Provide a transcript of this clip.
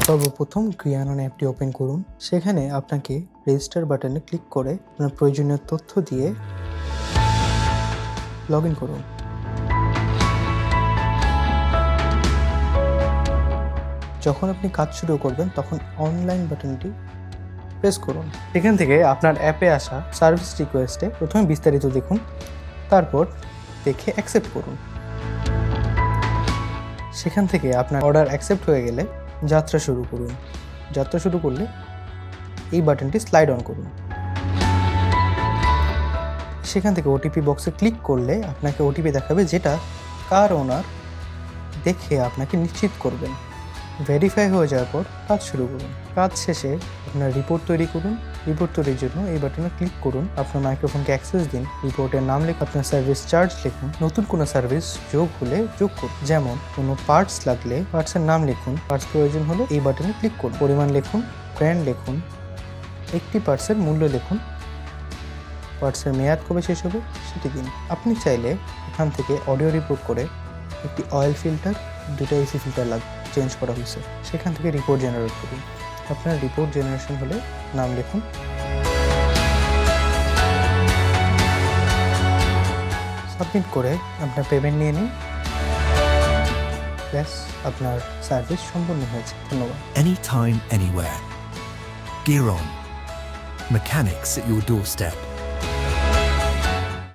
সর্বপ্রথম ক্রিয়ানন অ্যাপটি ওপেন করুন। সেখানে আপনাকে রেজিস্টার বাটনে ক্লিক করে আপনার প্রয়োজনীয় তথ্য দিয়ে লগ ইন করুন। যখন আপনি কাজ শুরু করবেন তখন অনলাইন বাটনটি প্রেস করুন। এখান থেকে আপনার অ্যাপে আসা সার্ভিস রিকোয়েস্টে প্রথমে বিস্তারিত দেখুন, তারপর দেখে অ্যাকসেপ্ট করুন। সেখান থেকে আপনার অর্ডার অ্যাকসেপ্ট হয়ে গেলে যাত্রা শুরু করুন। যাত্রা শুরু করলে এই বাটনটি স্লাইড অন করুন। সেখান থেকে ওটিপি বক্সে ক্লিক করলে আপনাকে ওটিপি দেখাবে, যেটা কার ওনার দেখে আপনাকে নিশ্চিত করবেন। ভেরিফাই হয়ে যাওয়ার পর কাজ শুরু করুন। কাজ শেষে আপনার রিপোর্ট তৈরি করুন। রিপোর্ট তৈরির জন্য এই বাটনে ক্লিক করুন, আপনার মাইক্রোফোনকে অ্যাক্সেস দিন, রিপোর্টের নাম লিখুন, আপনার সার্ভিস চার্জ লিখুন, নতুন কোনো সার্ভিস যোগ হলে যোগ করুন, যেমন কোনো পার্টস লাগলে পার্টসের নাম লিখুন, পার্টস প্রয়োজন হলে এই বাটনে ক্লিক করুন, পরিমাণ লিখুন, ব্র্যান্ড লিখুন, একটি পার্টসের মূল্য লিখুন, পার্টসের মেয়াদ কবে শেষ হবে সেটি দিন। আপনি চাইলে এখান থেকে অডিও রিপোর্ট করে একটি অয়েল ফিল্টার, দুটো এসি ফিল্টার চেঞ্জ করা হয়েছে, সেখান থেকে রিপোর্ট জেনারেট করুন। আপনার রিপোর্ট জেনারেশন হলে নাম লিখুন, সাবমিট করে আপনার পেমেন্ট নিয়ে নিন। ব্যাস, আপনার সার্ভিস সম্পূর্ণ হয়েছে। ধন্যবাদ। Anytime, anywhere. Gear on. Mechanics at your doorstep.